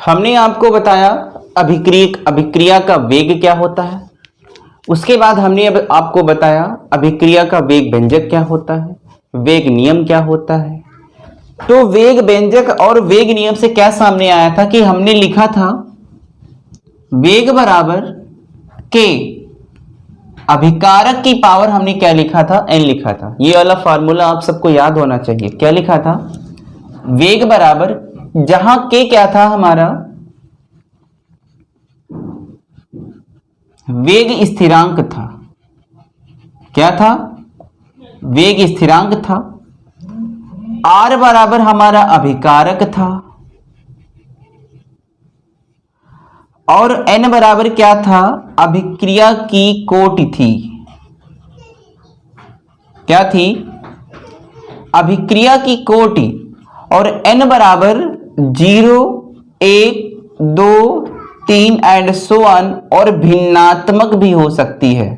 हमने आपको बताया अभिक्रिया का वेग क्या होता है। उसके बाद हमने अब आपको बताया अभिक्रिया का वेग व्यंजक क्या होता है, वेग नियम क्या होता है। तो वेग व्यंजक और वेग नियम से क्या सामने आया था कि हमने लिखा था वेग बराबर के, अभिकारक की पावर हमने क्या लिखा था, n लिखा था। ये वाला फार्मूला आप सबको याद होना चाहिए। क्या लिखा था, वेग बराबर, जहां के क्या था हमारा वेग स्थिरांक था। क्या था, वेग स्थिरांक था। r बराबर हमारा अभिकारक था और n बराबर क्या था, अभिक्रिया की कोटि थी। क्या थी, अभिक्रिया की कोटि। और n बराबर 0, 1, 2, 3 एंड सो ऑन, और भिन्नात्मक भी हो सकती है।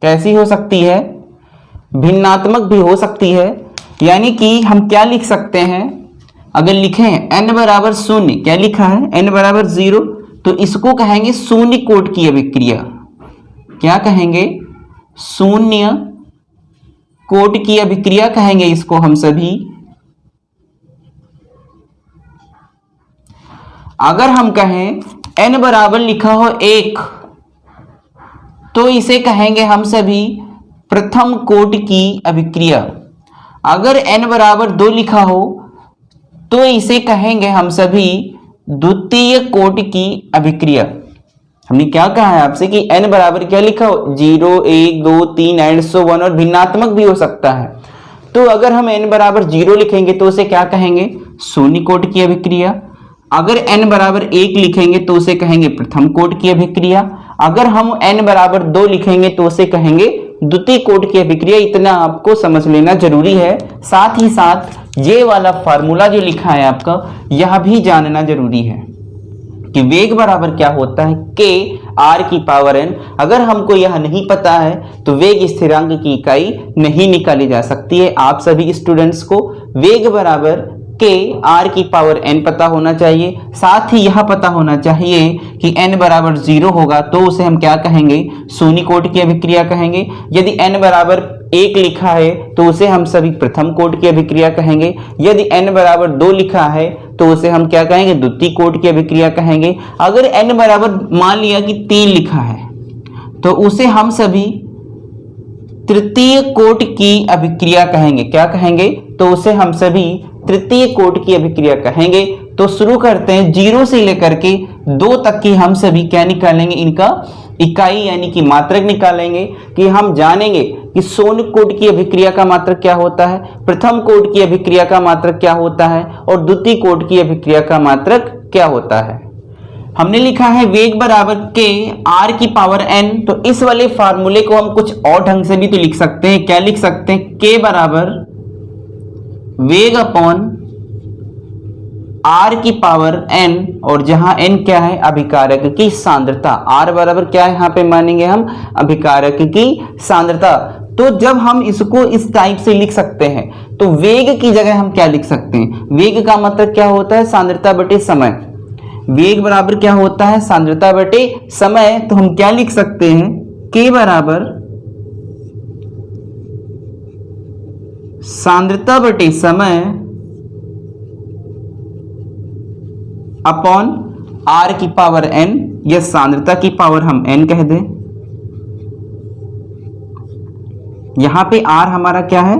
कैसी हो सकती है, भिन्नात्मक भी हो सकती है। यानी कि हम क्या लिख सकते हैं, अगर लिखें n बराबर 0, क्या लिखा है, n बराबर 0, तो इसको कहेंगे शून्य कोट की अभिक्रिया। क्या कहेंगे, शून्य कोट की अभिक्रिया कहेंगे इसको हम सभी। अगर हम कहें n बराबर लिखा हो 1, तो इसे कहेंगे हम सभी प्रथम कोट की अभिक्रिया। अगर n बराबर 2 लिखा हो तो इसे कहेंगे हम सभी द्वितीय कोट की अभिक्रिया। हमने क्या कहा है आपसे कि n बराबर क्या लिखा हो, 0, 1, 2, 3 एंड सो ऑन, और भिन्नात्मक भी हो सकता है। तो अगर हम n बराबर 0 लिखेंगे तो उसे क्या कहेंगे, शून्य कोट की अभिक्रिया। अगर n बराबर 1 लिखेंगे तो उसे कहेंगे प्रथम कोट की अभिक्रिया। अगर हम n बराबर 2 लिखेंगे तो उसे कहेंगे द्वितीय कोट की अभिक्रिया। इतना आपको समझ लेना जरूरी है। साथ ही साथ ये वाला फार्मूला जो लिखा है आपका, यह भी जानना जरूरी है कि वेग बराबर क्या होता है, के आर की पावर n। अगर हमको यह नहीं पता है तो वेग स्थिरांक की इकाई नहीं निकाली जा सकती है। आप सभी स्टूडेंट्स को वेग बराबर के आर की पावर n पता होना चाहिए। साथ ही यह पता होना चाहिए कि n बराबर 0 होगा तो उसे हम क्या कहेंगे, शून्य कोट की अभिक्रिया कहेंगे। यदि n बराबर 1 लिखा है तो उसे हम सभी प्रथम कोट की अभिक्रिया कहेंगे। यदि n बराबर 2 लिखा है तो उसे हम क्या कहेंगे, द्वितीय कोट की अभिक्रिया कहेंगे। अगर n बराबर मान लिया कि 3 लिखा है तो उसे हम सभी तृतीय कोट की अभिक्रिया कहेंगे। क्या कहेंगे, तो उसे हम सभी तृतीय कोट की अभिक्रिया कहेंगे। तो शुरू करते हैं, 0 से लेकर के 2 तक की हम सभी क्या निकालेंगे, इनका इकाई यानी कि मात्रक निकालेंगे। कि हम जानेंगे कि शून्य कोट की अभिक्रिया का मात्रक क्या होता है, प्रथम कोट की अभिक्रिया का मात्रक क्या होता है, और द्वितीय कोट की अभिक्रिया का मात्रक क्या होता है। हमने लिखा है वेग बराबर के आर की पावर n। तो इस वाले फार्मूले को हम कुछ और ढंग से भी तो लिख सकते हैं। क्या लिख सकते हैं, के बराबर वेग अपॉन आर की पावर n, और जहां n क्या है, अभिकारक की सांद्रता। r बराबर क्या है, यहां पे मानेंगे हम अभिकारक की सांद्रता। तो जब हम इसको इस टाइप से लिख सकते हैं तो वेग की जगह हम क्या लिख सकते हैं, वेग का मतलब क्या होता है, सांद्रता बटे समय। वेग बराबर क्या होता है, सांद्रता बटे समय। तो हम क्या लिख सकते हैं, k बराबर सांद्रता बटे समय अपॉन r की पावर n, या सांद्रता की पावर हम n कह दें। यहां पे r हमारा क्या है,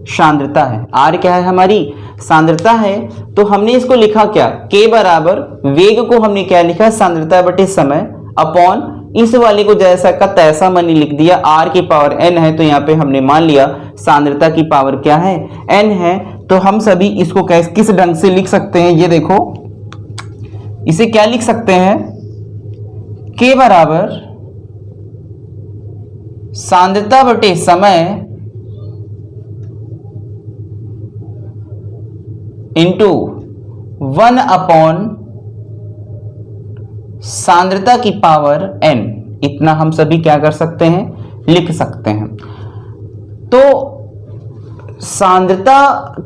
सांद्रता है। r क्या है, हमारी सांद्रता है। तो हमने इसको लिखा क्या, k बराबर वेग को हमने क्या लिखा, सांद्रता बटे समय अपॉन इस वाले को जैसा का तैसा मैंने लिख दिया, r की पावर n है। तो यहाँ पे हमने मान लिया सांद्रता की पावर क्या है, n है। तो हम सभी इसको किस ढंग से लिख सकते हैं, ये देखो, इसे क्या लिख सकते हैं, k बराबर सांद्रता बटे समय इंटू 1 अपॉन सांद्रता की पावर n। इतना हम सभी क्या कर सकते हैं, लिख सकते हैं। तो सांद्रता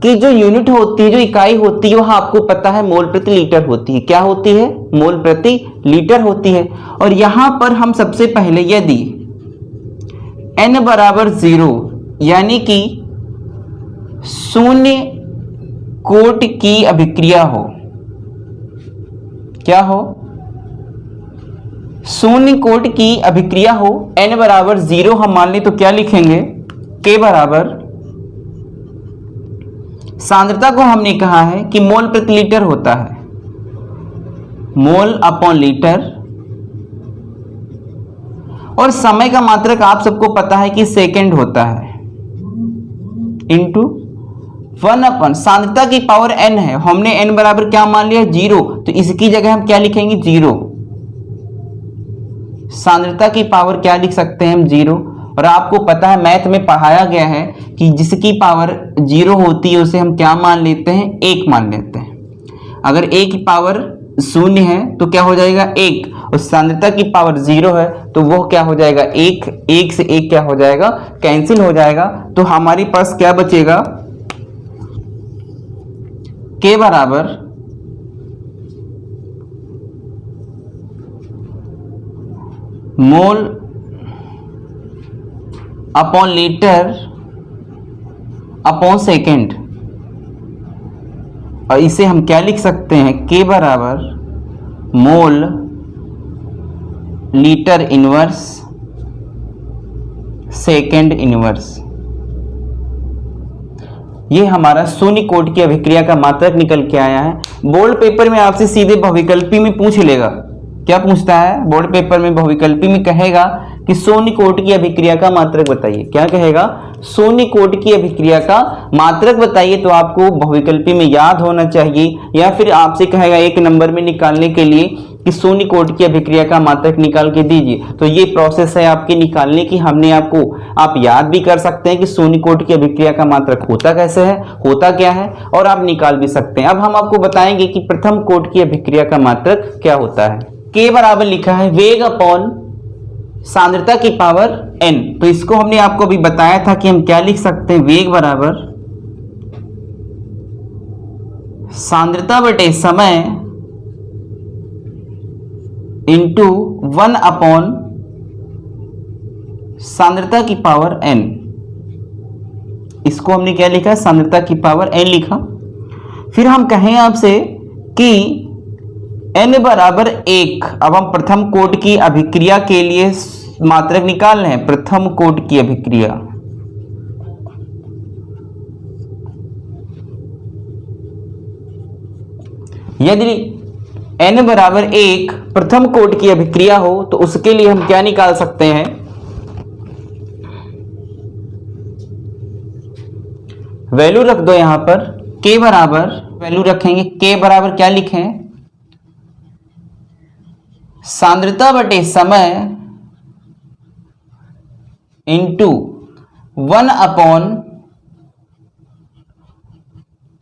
की जो यूनिट होती है, जो इकाई होती है, वह आपको पता है मोल प्रति लीटर होती है। क्या होती है? मोल प्रति लीटर होती है। और यहां पर हम सबसे पहले यदि n बराबर 0 यानी कि शून्य कोट की अभिक्रिया हो, क्या हो? शून्य कोट की अभिक्रिया हो, n बराबर 0 हम मान लें तो क्या लिखेंगे? k बराबर, सांद्रता को हमने कहा है कि मोल प्रति लीटर होता है, मोल अपॉन लीटर, और समय का मात्रक आप सबको पता है कि सेकंड होता है, इंटू 1 अपन सांद्रता की पावर n है, हमने n बराबर क्या मान लिया? 0, तो इसकी जगह हम क्या लिखेंगे? 0। सांद्रता की पावर क्या लिख सकते हैं हम? 0। और आपको पता है मैथ में पढ़ाया गया है कि जिसकी पावर 0 होती है उसे हम क्या मान लेते हैं? 1 मान लेते हैं। अगर a की पावर 0 है तो क्या हो जाएगा? 1, और सांद्रता की पावर 0 है तो वो क्या हो जाएगा? 1। 1 से 1 क्या हो जाएगा? कैंसिल हो जाएगा। तो हमारे पास क्या बचेगा? k बराबर mole upon litre upon second, और इसे हम क्या लिख सकते हैं? k बराबर mole litre inverse second inverse. ये हमारा शून्य कोट की अभिक्रिया का मात्रक निकल के आया है। बोर्ड पेपर में आपसे सीधे बहुविकल्पी में पूछ लेगा। क्या पूछता है? बोर्ड पेपर में बहुविकल्पी में कहेगा कि शून्य कोट की अभिक्रिया का मात्रक बताइए। क्या कहेगा? शून्य कोट की अभिक्रिया का मात्रक बताइए। तो आपको बहुविकल्पी में याद होना चाहिए, या फिर आपसे कहेगा 1 नंबर में निकालने के लिए कि शून्य कोट की अभिक्रिया का मात्रक निकाल के दीजिए। तो ये प्रोसेस है आपके निकालने की। हमने आपको, आप याद भी कर सकते हैं कि शून्य कोट की अभिक्रिया का मात्रक होता कैसे है, होता क्या है, और आप निकाल भी सकते हैं। अब हम आपको बताएंगे कि प्रथम कोट की अभिक्रिया का मात्रक क्या होता है। k बराबर लिखा है वेग अपॉन सांद्रता की पावर n। तो इसको हमने आपको अभी बताया था कि हम क्या लिख सकते हैं? वेग बराबर सांद्रता बटे समय इंटू 1 अपॉन सांद्रता की पावर n। इसको हमने क्या लिखा? सांद्रता की पावर n लिखा। फिर हम कहें आपसे कि n बराबर 1। अब हम प्रथम कोट की अभिक्रिया के लिए मात्रक निकाल रहे हैं। प्रथम कोट की अभिक्रिया, यदि n बराबर 1 प्रथम कोट की अभिक्रिया हो तो उसके लिए हम क्या निकाल सकते हैं? वैल्यू रख दो यहां पर। k बराबर, वैल्यू रखेंगे, k बराबर क्या लिखें? सांद्रता बटे समय इंटू 1 अपॉन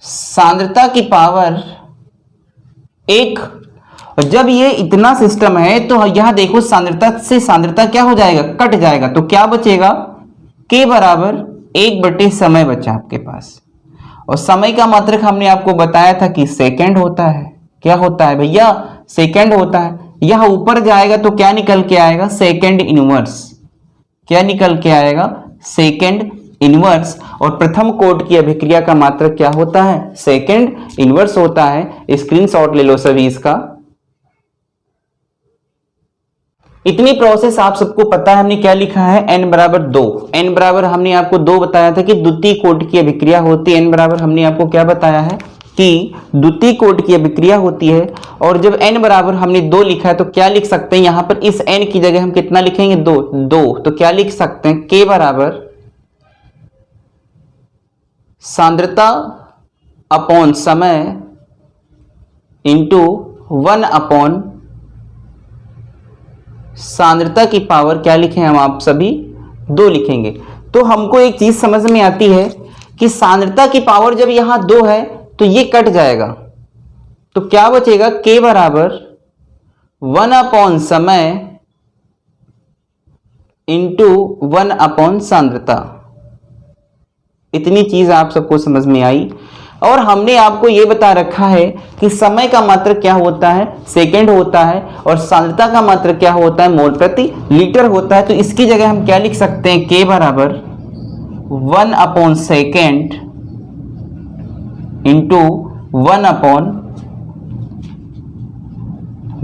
सांद्रता की पावर 1। और जब ये इतना सिस्टम है तो यहां देखो सांद्रता से सांद्रता क्या हो जाएगा? कट जाएगा। तो क्या बचेगा? k बराबर 1 बटे समय बचा आपके पास। और समय का मात्रक हमने आपको बताया था कि सेकंड होता है। क्या होता है भैया? सेकंड होता है। यह ऊपर जाएगा तो क्या निकल के आएगा? Second inverse. क्या निकल के आएगा? Second inverse. और प्रथम कोट की अभिक्रिया का मात्रक क्या होता है? सेकंड इनवर्स होता है। स्क्रीनशॉट ले लो सभी इसका। इतनी प्रोसेस आप सबको पता है। हमने क्या लिखा है? n बराबर 2। n बराबर हमने आपको 2 बताया था कि द्वितीय कोट की अभिक्रिया होती है। n बराबर हमने आपको क्या बताया है कि द्वितीय कोट की अभिक्रिया होती है। और जब n बराबर हमने 2 लिखा है तो क्या लिख सकते हैं? यहां पर इस n की जगह हम कितना लिखेंगे? 2। तो क्या लिख सकते हैं? k बराबर सांद्रता अपॉन समय इंटू 1 अपॉन सांद्रता की पावर क्या लिखें हम? आप सभी 2 लिखेंगे। तो हमको एक चीज समझ में आती है कि सांद्रता की पावर जब यहां 2 है तो ये कट जाएगा। तो क्या बचेगा? k बराबर 1 अपॉन समय इंटू 1 अपॉन सांद्रता। इतनी चीज आप सबको समझ में आई। और हमने आपको ये बता रखा है कि समय का मात्रक क्या होता है, सेकंड होता है, और सांद्रता का मात्रक क्या होता है, मोल प्रति लीटर होता है। तो इसकी जगह हम क्या लिख सकते हैं, K बराबर 1/सेकेंड इंटू 1/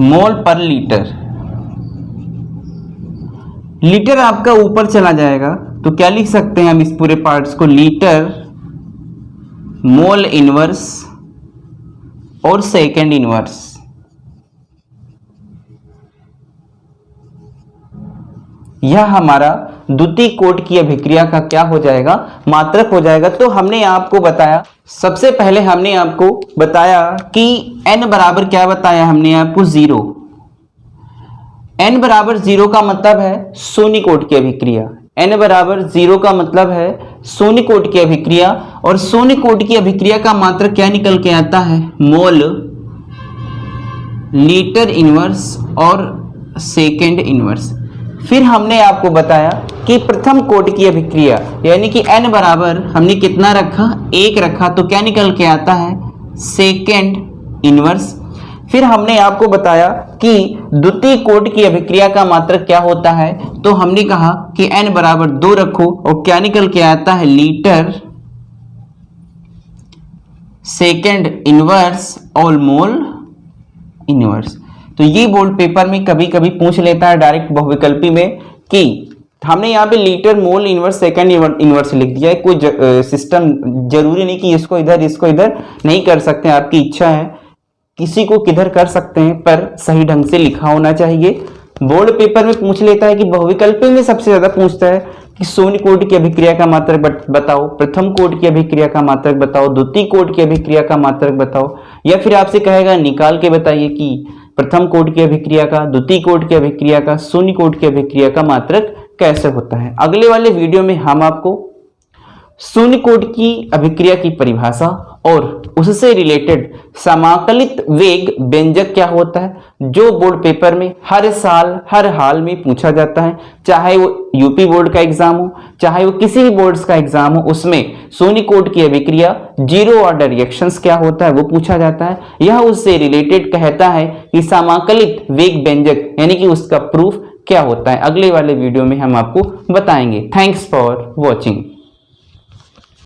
मोल पर लीटर। लीटर आपका ऊपर चला जाएगा तो क्या लिख सकते हैं हम इस पूरे पार्ट्स को, लीटर मोल इनवर्स और सेकेंड इनवर्स। यह हमारा द्वितीय कोट की अभिक्रिया का क्या हो जाएगा, मात्रक हो जाएगा। तो हमने आपको बताया, सबसे पहले हमने आपको बताया कि n बराबर क्या बताया हमने आपको, 0। n बराबर 0 का मतलब है शून्य कोट की अभिक्रिया। n बराबर 0 का मतलब है शून्य कोट की अभिक्रिया, और शून्य कोट की अभिक्रिया का मात्रक क्या निकल के आता है, मोल लीटर इनवर्स और सेकेंड इनवर्स। फिर हमने आपको बताया कि प्रथम कोट की अभिक्रिया यानी कि n बराबर हमने कितना रखा, 1 रखा, तो क्या निकल के आता है, सेकेंड इनवर्स। फिर हमने आपको बताया कि द्वितीय कोट की अभिक्रिया का मात्रक क्या होता है, तो हमने कहा कि n बराबर 2 रखो और क्या निकल के आता है, लीटर सेकेंड इनवर्स और मोल इनवर्स। तो ये बोर्ड पेपर में कभी कभी पूछ लेता है डायरेक्ट बहुविकल्पी में कि हमने यहाँ पे litre mole inverse second inverse लिख दिया है। कोई सिस्टम जरूरी नहीं कि इसको इधर नहीं कर सकते, आपकी इच्छा है, किसी को किधर कर सकते हैं, पर सही ढंग से लिखा होना चाहिए। बोर्ड पेपर में पूछ लेता है कि बहुविकल्पी में सबसे ज्यादा पूछता है कि शून्य कोट की अभिक्रिया का मात्रक बताओ, प्रथम कोट की अभिक्रिया का मात्रक बताओ, द्वितीय कोट की अभिक्रिया का मात्रक बताओ, या फिर आपसे कहेगा निकाल के बताइए कि प्रथम कोट की अभिक्रिया का, द्वितीय कोट की अभिक्रिया का, शून्य कोट की अभिक्रिया का मात्रक कैसे होता है। अगले वाले वीडियो में हम आपको शून्य कोट की अभिक्रिया की परिभाषा और उससे रिलेटेड समाकलित वेग व्यंजक क्या होता है, जो बोर्ड पेपर में हर साल हर हाल में पूछा जाता है, चाहे वो यूपी बोर्ड का एग्जाम हो, चाहे वो किसी भी बोर्ड्स का एग्जाम हो, उसमें शून्य कोट की अभिक्रिया, जीरो ऑर्डर रिएक्शंस क्या होता है वो पूछा जाता है। यह उससे रिलेटेड कहता है कि समाकलित वेग व्यंजक यानी कि उसका प्रूफ क्या होता है। अगले वाले वीडियो में हम आपको बताएंगे। Thanks for watching.